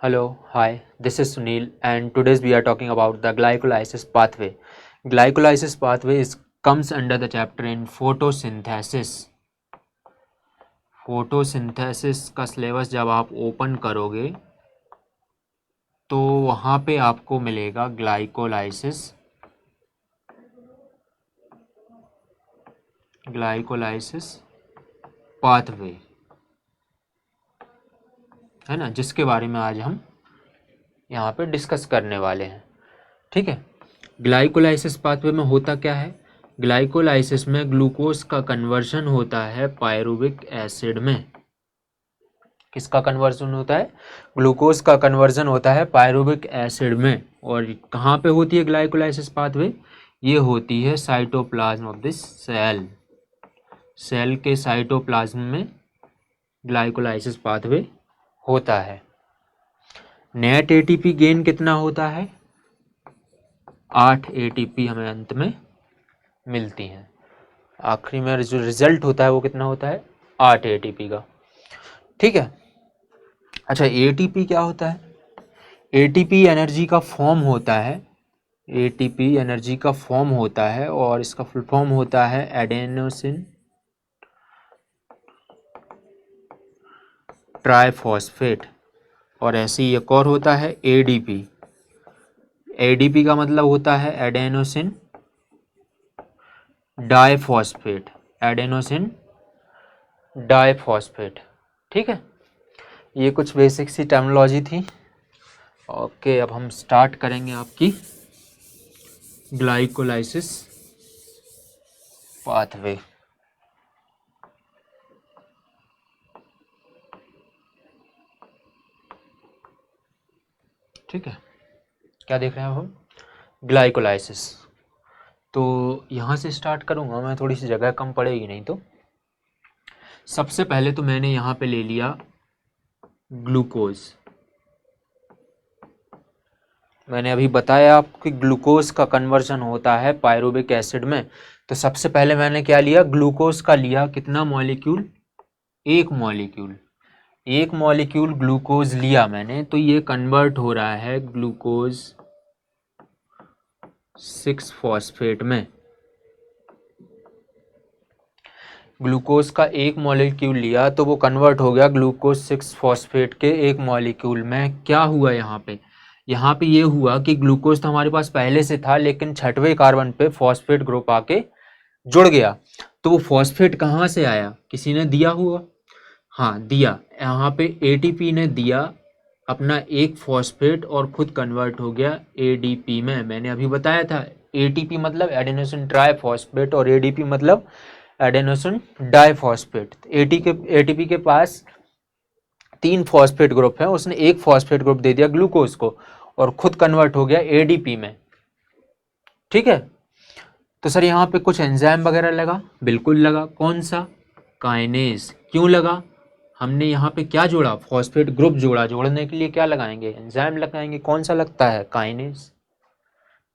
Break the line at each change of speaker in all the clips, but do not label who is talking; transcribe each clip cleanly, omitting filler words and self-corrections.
Hello, hi, this is Sunil and today we are talking about the glycolysis pathway. Glycolysis pathway comes under the chapter in photosynthesis. Photosynthesis का syllabus जब आप open करोगे तो वहाँ पे आपको मिलेगा ग्लाइकोलाइसिस पाथवे, है ना, जिसके बारे में आज हम यहाँ पे डिस्कस करने वाले हैं। ठीक है, ग्लाइकोलाइसिस पाथवे में होता क्या है? ग्लाइकोलाइसिस में ग्लूकोज का कन्वर्जन होता है पायरुविक एसिड में। किसका कन्वर्जन होता है? ग्लूकोज का कन्वर्जन होता है पायरुविक एसिड में। और कहाँ पे होती है ग्लाइकोलाइसिस पाथवे? ये होती है cytoplasm of this cell. Cell के साइटोप्लाज्म में ग्लाइकोलाइसिस पाथवे होता है। नेट एटीपी गेन कितना होता है? 8 एटीपी हमें अंत में मिलती हैं। आखिरी में जो रिजल्ट होता है वो कितना होता है? 8 एटीपी का। ठीक है, अच्छा एटीपी क्या होता है? एटीपी एनर्जी का फॉर्म होता है। एटीपी एनर्जी का फॉर्म होता है और इसका फुल फॉर्म होता है एडेनोसिन ट्राइफॉस्फेट। और ऐसे ही एक और होता है एडीपी। एडीपी का मतलब होता है एडेनोसिन डाइफॉस्फेट। Adenosine diphosphate. ठीक है, ये कुछ बेसिक सी टर्मिनोलॉजी थी। ओके, अब हम स्टार्ट करेंगे आपकी ग्लाइकोलाइसिस पाथवे। ठीक है, क्या देख रहे हैं हम? ग्लाइकोलाइसिस। तो यहाँ से स्टार्ट करूँगा मैं, थोड़ी सी जगह कम पड़ेगी नहीं तो। सबसे पहले तो मैंने यहाँ पे ले लिया ग्लूकोज। मैंने अभी बताया आपको कि ग्लूकोज का कन्वर्जन होता है पायरुविक एसिड में। तो सबसे पहले मैंने क्या लिया? ग्लूकोज का लिया। कितना मॉलिक्यूल? एक मॉलिक्यूल। एक मॉलिक्यूल ग्लूकोज लिया मैंने, तो ये कन्वर्ट हो रहा है ग्लूकोज 6 फॉस्फेट में। ग्लूकोज का एक मॉलिक्यूल लिया तो वो कन्वर्ट हो गया ग्लूकोज 6 फॉस्फेट के एक मॉलिक्यूल में। क्या हुआ यहाँ पे? यहाँ पे ये हुआ कि ग्लूकोज तो हमारे पास पहले से था, लेकिन छठवें कार्बन पे फॉस्फेट ग्रुप आके जुड़ गया। तो वो फॉस्फेट कहाँ से आया? किसी ने दिया हुआ? हाँ, दिया। यहाँ पे एटीपी ने दिया अपना एक फॉस्फेट और खुद कन्वर्ट हो गया एडीपी में। मैंने अभी बताया था एटीपी मतलब एडेनोसिन ट्राइफॉस्फेट और एडीपी मतलब एडेनोसिन डाइफॉस्फेट। एटीपी के पास 3 फॉस्फेट ग्रुप है, उसने एक फॉस्फेट ग्रुप दे दिया ग्लूकोज को और खुद कन्वर्ट हो गया एडीपी में। ठीक है, तो सर यहाँ पे कुछ एंजाइम वगैरह लगा? बिल्कुल लगा। कौन सा? काइनेज। क्यों लगा? हमने यहाँ पे क्या जोड़ा? फॉस्फेट ग्रुप जोड़ा। जोड़ने के लिए क्या लगाएंगे? एंजाइम लगाएंगे। कौन सा लगता है? काइनेज।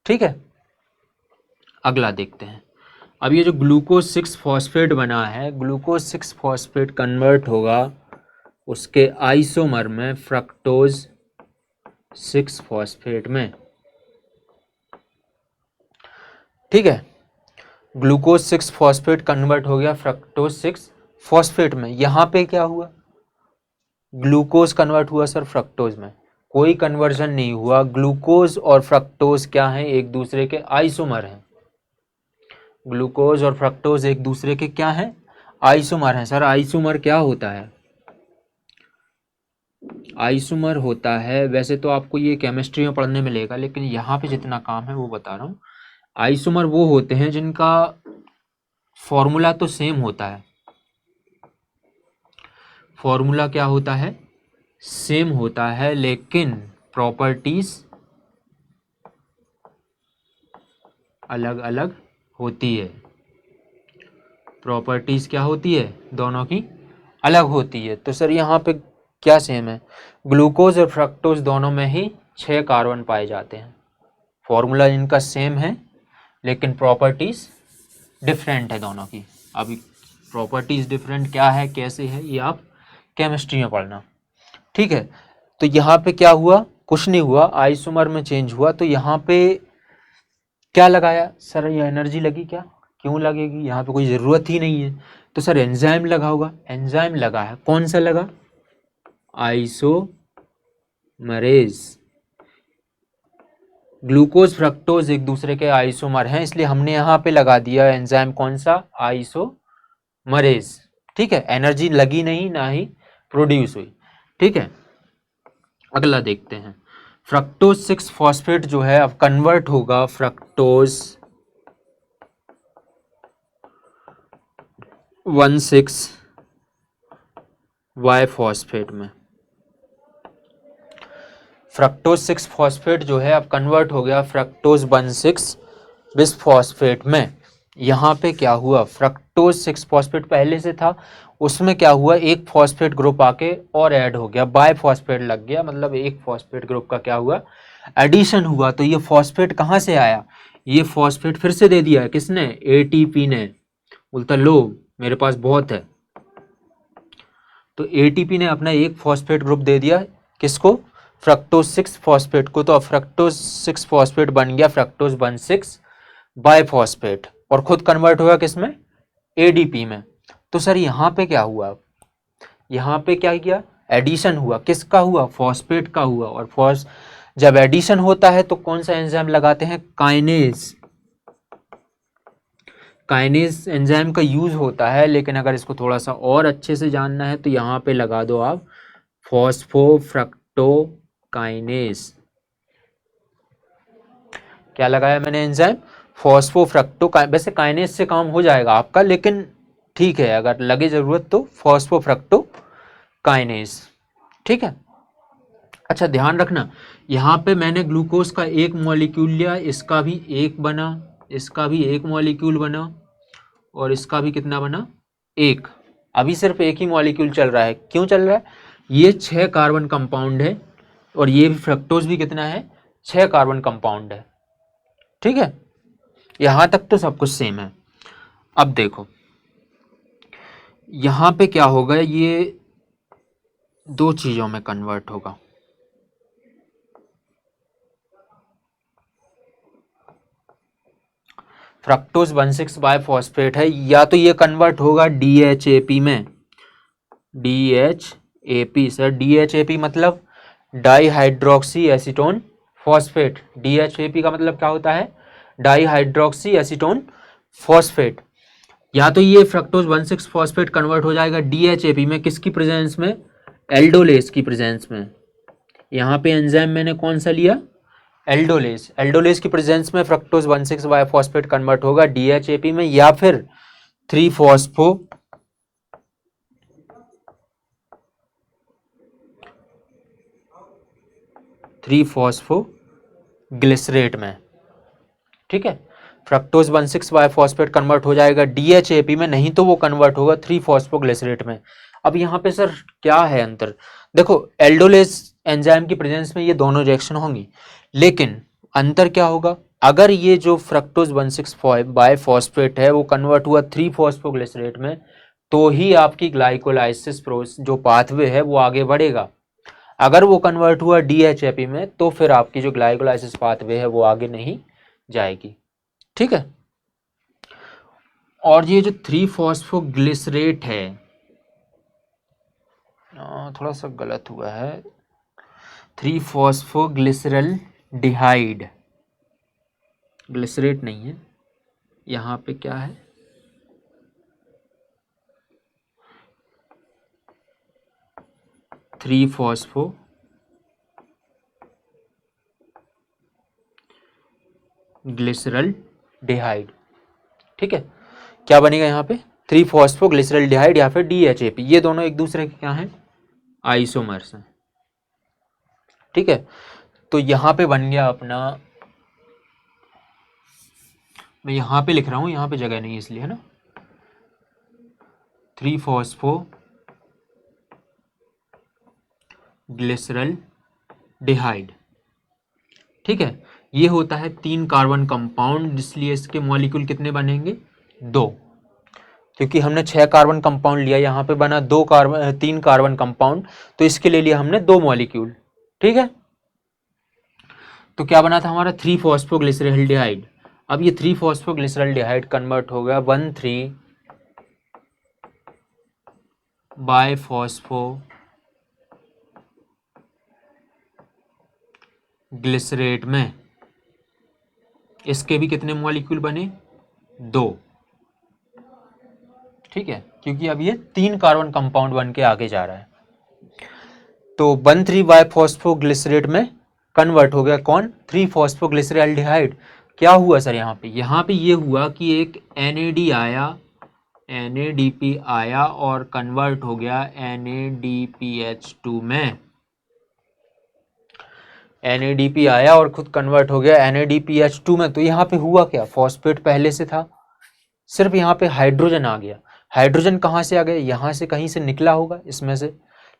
ठीक है, अगला देखते हैं। अब ये जो ग्लूकोज 6 फॉस्फेट बना है, ग्लूकोज 6 फॉस्फेट कन्वर्ट होगा उसके आइसोमर में फ्रक्टोज 6 फॉस्फेट में। ठीक है, ग्लूकोज 6 फॉस्फेट कन्वर्ट हो गया फ्रक्टोज 6 फॉस्फेट में। यहाँ पे क्या हुआ? ग्लूकोज कन्वर्ट हुआ सर फ्रक्टोज में। कोई कन्वर्जन नहीं हुआ। ग्लूकोज और फ्रक्टोज क्या है? एक दूसरे के आइसोमर हैं। ग्लूकोज और फ्रक्टोज एक दूसरे के क्या हैं? आइसोमर हैं। सर आइसोमर क्या होता है? आइसोमर होता है, वैसे तो आपको ये केमिस्ट्री में पढ़ने मिलेगा, लेकिन यहाँ पे जितना काम है वो बता रहा हूँ। आइसोमर वो होते हैं जिनका फॉर्मूला तो सेम होता है। फॉर्मूला क्या होता है? सेम होता है, लेकिन प्रॉपर्टीज अलग अलग होती है। प्रॉपर्टीज क्या होती है? दोनों की अलग होती है। तो सर यहाँ पे क्या सेम है? ग्लूकोज और फ्रक्टोज दोनों में ही 6 कार्बन पाए जाते हैं। फॉर्मूला इनका सेम है, लेकिन प्रॉपर्टीज डिफरेंट है दोनों की। अभी प्रॉपर्टीज डिफरेंट क्या है, कैसे है, ये आप केमिस्ट्री में पढ़ना। ठीक है, तो यहाँ पे क्या हुआ, कुछ नहीं हुआ, आइसोमर में चेंज हुआ। तो यहाँ पे क्या लगाया सर, ये एनर्जी लगी क्या, क्यों लगेगी, यहाँ पे कोई ज़रूरत ही नहीं है। तो सर एंजाइम लगा होगा, एंजाइम लगा है, कौन सा लगा, आइसोमरेज। ग्लूकोज फ्रक्टोज एक दूसरे के आइसोमर हैं, इसलिए हमने यहाँ पे लगा दिया एंजाइम कौन सा, आइसोमरेज। ठीक है, एनर्जी लगी नहीं, ना ही प्रोड्यूस हुई। ठीक है, अगला देखते हैं। फ्रक्टोज 6 फॉस्फेट जो है अब कन्वर्ट होगा फ्रक्टोज 1,6 वाई फॉस्फेट में। फ्रक्टोज 6 फॉस्फेट जो है अब कन्वर्ट हो गया फ्रक्टोज 1,6 बिस फॉस्फेट में। यहाँ पे क्या हुआ, फ्रक्टोज 6 फॉस्फेट पहले से था, उसमें क्या हुआ, एक फॉस्फेट ग्रुप आके और ऐड हो गया, बाय फॉस्फेट लग गया, मतलब एक फॉस्फेट ग्रुप का क्या हुआ, एडिशन हुआ। तो ये फॉस्फेट कहाँ से आया, ये फॉस्फेट फिर से दे दिया किसने, एटीपी ने। बोलता लो मेरे पास बहुत है, तो एटीपी ने अपना एक फॉस्फेट ग्रुप दे दिया, किसको, फ्रक्टोज 6 फॉस्फेट को। तो अब फ्रक्टोज 6 फॉस्फेट बन गया फ्रक्टोज 1,6 बाय फॉस्फेट, और खुद कन्वर्ट हुआ किसमें, एडीपी में। तो सर यहाँ पे क्या हुआ, यहाँ पे क्या किया, एडिशन हुआ, किसका हुआ, फॉस्फेट का हुआ। और जब एडिशन होता है तो कौन सा एंजाइम लगाते हैं, काइनेज। काइनेज एंजाइम का यूज होता है, लेकिन अगर इसको थोड़ा सा और अच्छे से जानना है तो यहाँ पे लगा दो आप फॉस्फोफ्रक्टोकाइनेज। क्या लगाया मैंने एंजाइम, फॉस्फोफ्रक्टो। वैसे काइनेज से काम हो जाएगा आपका, लेकिन ठीक है अगर लगे जरूरत तो फॉस्फोफ्रक्टोकाइनेज। ठीक है, अच्छा ध्यान रखना, यहाँ पे मैंने ग्लूकोज का एक मॉलिक्यूल लिया, इसका भी एक बना, इसका भी एक मॉलिक्यूल बना, और इसका भी कितना बना, एक। अभी सिर्फ एक ही मॉलिक्यूल चल रहा है, क्यों चल रहा है, ये 6 कार्बन कंपाउंड है, और ये भी फ्रक्टोज भी कितना है, 6 कार्बन कंपाउंड है। ठीक है, यहां तक तो सब कुछ सेम है। अब देखो यहां पे क्या होगा, ये दो चीजों में कन्वर्ट होगा। फ्रक्टोज 1,6 बाय फॉस्फेट है, या तो ये कन्वर्ट होगा DHAP में, DHAP सर, DHAP मतलब डाईहाइड्रोक्सी एसीटोन फॉस्फेट। DHAP का मतलब क्या होता है, डाईहाइड्रोक्सी एसीटोन फॉस्फेट। या तो ये फ्रक्टोज 1,6 फॉस्फेट कन्वर्ट हो जाएगा DHAP में, किसकी प्रेजेंस में, एल्डोलेस की प्रेजेंस में। यहाँ पे एंजाइम मैंने कौन सा लिया, एल्डोलेस। एल्डोलेस की प्रेजेंस में फ्रक्टोज 1,6 बाय फॉस्फेट कन्वर्ट होगा DHAP में, या फिर 3 फॉस्फोग्लिसरेट में। ठीक है, फ्रक्टोज 1,6 बाय फॉस्फेट कन्वर्ट हो जाएगा DHAP में, नहीं तो वो कन्वर्ट होगा 3 फॉस्फोग्लिसरेट में। अब यहाँ पे सर क्या है अंतर, देखो एल्डोलेस एंजाइम की प्रेजेंस में ये दोनों रिएक्शन होंगी, लेकिन अंतर क्या होगा, अगर ये जो फ्रक्टोज 1,6 बाय फॉस्फेट है वो कन्वर्ट हुआ 3 फॉस्फोग्लिसरेट में, तो ही आपकी ग्लाइकोलाइसिस प्रोसेस जो पाथवे है वो आगे बढ़ेगा। अगर वो कन्वर्ट हुआ DHAP में तो फिर आपकी जो ग्लाइकोलाइसिस पाथवे है वो आगे नहीं जाएगी। ठीक है, और ये जो 3 फॉस्फोग्लिसरेट है, थोड़ा सा गलत हुआ है, 3 फॉस्फोग्लिसरल डिहाइड, ग्लिसरेट नहीं है, यहाँ पे क्या है, 3 फॉस्फोग्लिसरल डिहाइड। ठीक है, क्या बनेगा यहाँ पे, 3 फॉस्फोग्लिसरल डिहाइड या फिर DHAP, ये दोनों एक दूसरे के क्या हैं, आइसोमर्स हैं। ठीक है, तो यहाँ पे बन गया अपना, मैं यहाँ पे लिख रहा हूँ, यहाँ पे जगह नहीं इसलिए है ना, 3 फॉस्फोग्लिसरल डिहाइड। ठीक है, ये होता है 3 कार्बन कंपाउंड, इसलिए इसके मॉलिक्यूल कितने बनेंगे, 2, क्योंकि हमने 6 कार्बन कंपाउंड लिया, यहाँ पे बना 3 कार्बन कंपाउंड, तो इसके ले लिया हमने 2 मॉलिक्यूल। ठीक है। तो क्या बना था हमारा 3-फॉस्फोग्लिसरॉल्डिहाइड। अब ये 3-फॉस्फोग्लिसरॉल्डिहाइड कन्वर्ट हो गया 1,3-बायफॉस्फोग्लिसरेट में। इसके भी कितने मॉलिक्यूल बने? 2। ठीक है, क्योंकि अब ये 3 कार्बन कंपाउंड बन के आगे जा रहा है। तो 1,3-बायफॉस्फोग्लिसरेट में कन्वर्ट हो गया कौन? 3-फॉस्फोग्लिसरॉल्डिहाइड। क्या हुआ सर यहाँ पे? यहाँ पे ये हुआ कि एक NAD आया, NADP आया और कन्वर्ट हो गया NADPH2 में। NADP आया और खुद कन्वर्ट हो गया NADPH2 में। तो यहाँ पे हुआ क्या? फॉस्फेट पहले से था, सिर्फ यहाँ पे हाइड्रोजन आ गया। हाइड्रोजन कहाँ से आ गया? यहाँ से कहीं से निकला होगा इसमें से।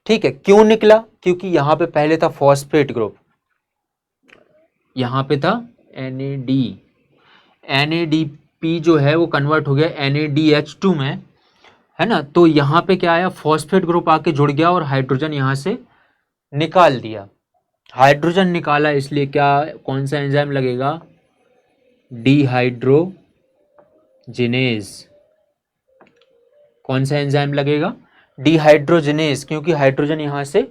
ठीक है, क्यों निकला? क्योंकि यहाँ पे पहले था फॉस्फेट ग्रुप, यहाँ पे था NAD, NADP जो है वो कन्वर्ट हो गया NADH2 में, है ना। तो यहाँ पे क्या आया? फॉस्फेट ग्रुप आके जुड़ गया और हाइड्रोजन यहाँ से निकाल दिया। हाइड्रोजन निकाला इसलिए क्या, कौन सा एंजाइम लगेगा? डिहाइड्रोजिनेज। कौन सा एंजाइम लगेगा? डिहाइड्रोजिनेज, क्योंकि हाइड्रोजन यहाँ से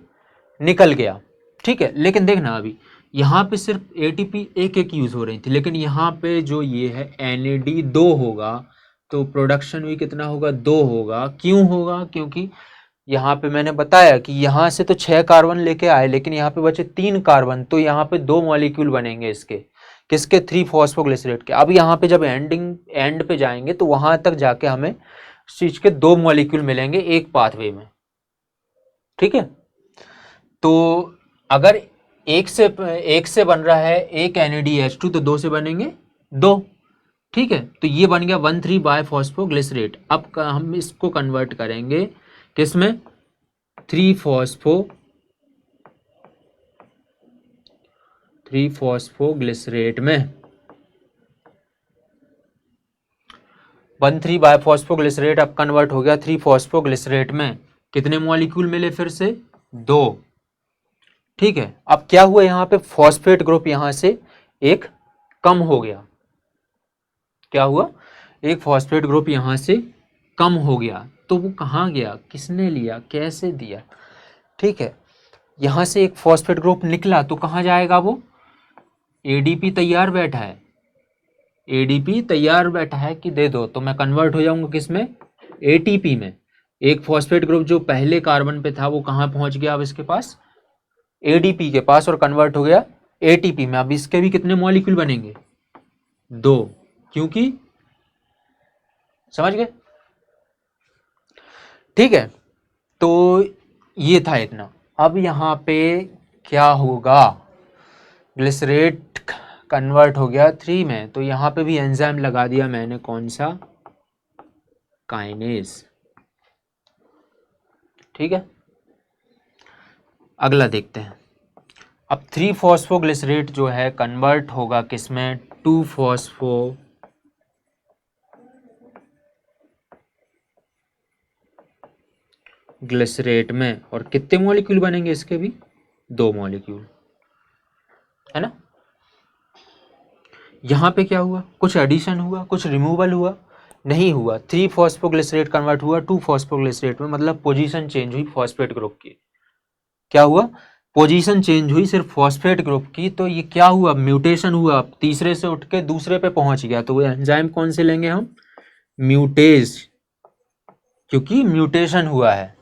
निकल गया। ठीक है, लेकिन देखना अभी यहाँ पे सिर्फ ATP एक यूज हो रही थी, लेकिन यहाँ पे जो ये है NAD 2 होगा, तो प्रोडक्शन भी कितना होगा? 2 होगा। क्यों होगा? क्योंकि यहाँ पे मैंने बताया कि यहाँ से तो 6 कार्बन लेके आए, लेकिन यहाँ पे बचे 3 कार्बन, तो यहाँ पे 2 मॉलिक्यूल बनेंगे इसके, किसके? 3-फॉस्फोग्लिसरेट के। अब यहाँ पे जब एंड पे जाएंगे तो वहां तक जाके हमें इस चीज के 2 मॉलिक्यूल मिलेंगे एक पाथवे में। ठीक है, तो अगर एक से बन रहा है एक NADH2, तो 2 से बनेंगे 2। ठीक है, तो ये बन गया 1,3-बायफॉस्फोग्लिसरेट। अब हम इसको कन्वर्ट करेंगे किसमें? 3-फॉस्फोग्लिसरेट में। 1,3-बायफॉस्फोग्लिसरेट अब कन्वर्ट हो गया 3-फॉस्फोग्लिसरेट में। कितने मॉलिक्यूल मिले? फिर से 2। ठीक है, अब क्या हुआ? यहाँ पे फॉस्फेट ग्रुप यहाँ से एक कम हो गया। क्या हुआ? एक फॉस्फेट ग्रुप यहाँ से कम हो गया। तो वो कहाँ गया? किसने लिया? कैसे दिया? ठीक है, यहाँ से एक फॉस्फेट ग्रुप निकला तो कहाँ जाएगा वो? ADP तैयार बैठा है, ADP तैयार बैठा है कि दे दो तो मैं कन्वर्ट हो जाऊंगा किसमें? ATP में। एक फॉस्फेट ग्रुप जो पहले कार्बन पे था वो कहाँ पहुंच गया? अब इसके पास ADP के पास, और कन्वर्ट हो गया ATP में। अब इसके भी कितने मॉलिक्यूल बनेंगे? 2, क्योंकि समझ गए? ठीक है, तो ये था इतना। अब यहाँ पे क्या होगा? ग्लिसरेट कन्वर्ट हो गया 3 में, तो यहाँ पे भी एंजाइम लगा दिया मैंने। कौन सा? काइनेज। ठीक है, अगला देखते हैं। अब 3-फॉस्फोग्लिसरेट जो है कन्वर्ट होगा किसमें? 2-फॉस्फोग्लिसरेट में। और कितने मॉलिक्यूल बनेंगे इसके भी? 2 मॉलिक्यूल, है ना। यहाँ पे क्या हुआ? कुछ एडिशन हुआ, कुछ रिमूवल हुआ? नहीं हुआ। 3-फॉस्फोग्लिसरेट कन्वर्ट हुआ 2-फॉस्फोग्लिसरेट में, मतलब पोजीशन चेंज हुई फॉस्फेट ग्रुप की। क्या हुआ? पोजीशन चेंज हुई सिर्फ फॉस्फेट ग्रुप की। तो ये क्या हुआ? म्यूटेशन हुआ, तीसरे से उठ के दूसरे पे पहुंच गया। तो वो एंजाइम कौन से लेंगे हम? म्यूटेज, क्योंकि म्यूटेशन हुआ है।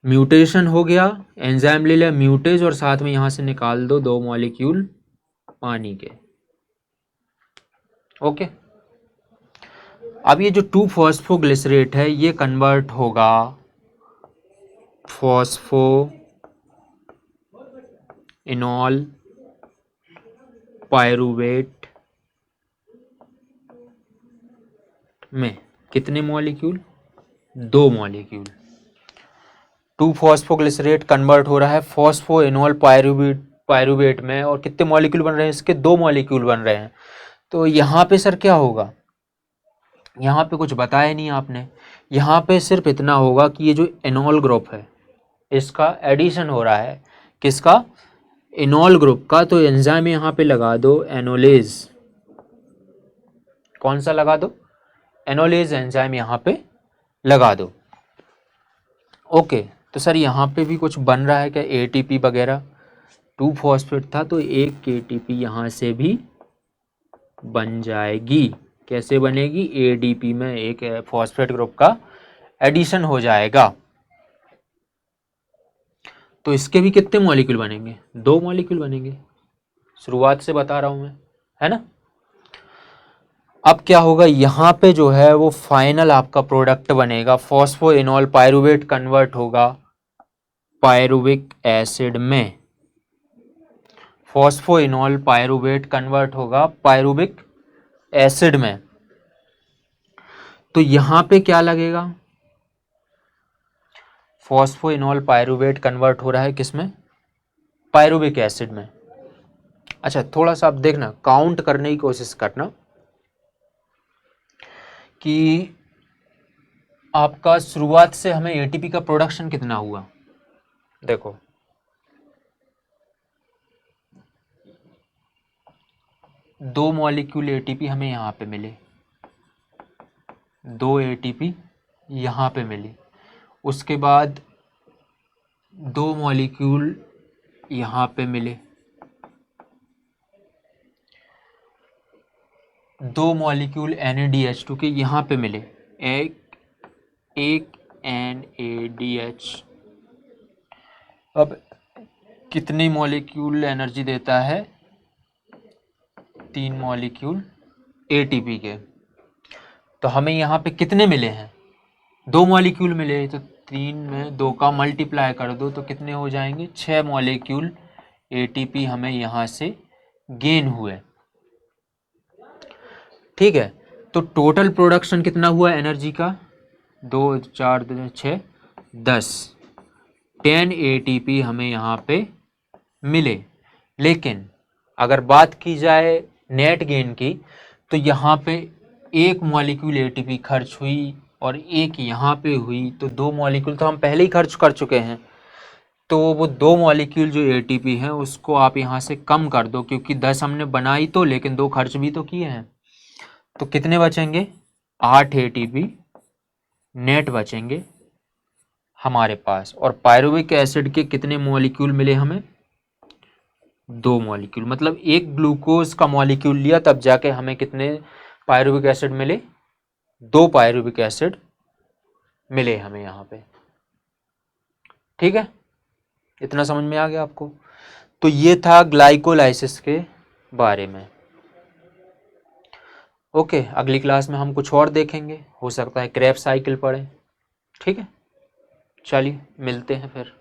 म्यूटेशन हो गया, एंजाइम ले लिया म्यूटेज, और साथ में यहां से निकाल दो 2 मॉलिक्यूल पानी के। ओके, अब ये जो 2-फॉस्फोग्लिसरेट है ये कन्वर्ट होगा फॉस्फो इनॉल पायरुवेट में। कितने मॉलिक्यूल? 2 मॉलिक्यूल। 2-फॉस्फोग्लिसरेट कन्वर्ट हो रहा है फॉस्फो इनॉल पायरुवेट में, और कितने मॉलिक्यूल बन रहे हैं इसके? 2 मॉलिक्यूल बन रहे हैं। तो यहाँ पे सर क्या होगा? यहाँ पे कुछ बताया नहीं आपने। यहाँ पे सिर्फ इतना होगा कि ये जो एनॉल ग्रुप है, इसका एडिशन हो रहा है, किसका? इनॉल ग्रुप का। तो एंजाइम यहाँ पे लगा दो एनोलेज। कौन सा लगा दो? एनोलेज एंजाइम यहाँ पे लगा दो। ओके, तो सर यहाँ पे भी कुछ बन रहा है क्या? एटीपी वगैरह, 2 फॉस्फेट था तो 1 एटीपी यहाँ से भी बन जाएगी। कैसे बनेगी? एडीपी में एक फॉस्फेट ग्रुप का एडिशन हो जाएगा। तो इसके भी कितने मॉलिक्यूल बनेंगे? 2 मॉलिक्यूल बनेंगे, शुरुआत से बता रहा हूं मैं, है ना। अब क्या होगा, यहाँ पे जो है वो फाइनल आपका प्रोडक्ट बनेगा, फॉस्फोइनॉल पायरुवेट कन्वर्ट होगा पायरुविक एसिड में। फॉस्फोइनॉल पायरुवेट कन्वर्ट होगा पायरुविक एसिड में। तो यहाँ पे क्या लगेगा? फॉस्फोइनॉल पायरुवेट कन्वर्ट हो रहा है किसमें? पायरुविक एसिड में। अच्छा, थोड़ा सा आप देखना, काउंट करने की कोशिश करना कि आपका शुरुआत से हमें एटीपी का प्रोडक्शन कितना हुआ। देखो, दो मॉलिक्यूल एटीपी हमें यहाँ पे मिले, 2 एटीपी यहाँ पे मिली। उसके बाद 2 मॉलिक्यूल यहाँ पे मिले, 2 मॉलिक्यूल NADH2 के यहाँ पे मिले, एक NADH। अब कितने मॉलिक्यूल एनर्जी देता है? 3 मॉलिक्यूल एटीपी के। तो हमें यहाँ पे कितने मिले हैं? 2 मॉलिक्यूल मिले, तो 3 में 2 का मल्टीप्लाई कर दो तो कितने हो जाएंगे? 6 मॉलिक्यूल एटीपी हमें यहाँ से गेन हुए। ठीक है, तो टोटल प्रोडक्शन कितना हुआ एनर्जी का? 2 4 6 10 10 एटीपी हमें यहाँ पे मिले। लेकिन अगर बात की जाए नेट गेन की, तो यहाँ पे 1 मॉलिक्यूल एटीपी खर्च हुई और 1 यहाँ पे हुई, तो 2 मॉलिक्यूल तो हम पहले ही खर्च कर चुके हैं। तो वो 2 मॉलिक्यूल जो एटीपी हैं उसको आप यहाँ से कम कर दो, क्योंकि 10 हमने बनाई तो, लेकिन 2 खर्च भी तो किए हैं। तो कितने बचेंगे? 8 एटीपी नेट बचेंगे हमारे पास। और पायरुविक एसिड के कितने मॉलिक्यूल मिले हमें? 2 मॉलिक्यूल। मतलब एक ग्लूकोज का मॉलिक्यूल लिया तब जाके हमें कितने पायरुविक एसिड मिले? 2 पायरुविक एसिड मिले हमें यहाँ पे। ठीक है, इतना समझ में आ गया आपको? तो ये था ग्लाइकोलाइसिस के बारे में। ओके, अगली क्लास में हम कुछ और देखेंगे, हो सकता है क्रेब्स साइकिल पढ़ें। ठीक है, चलिए मिलते हैं फिर।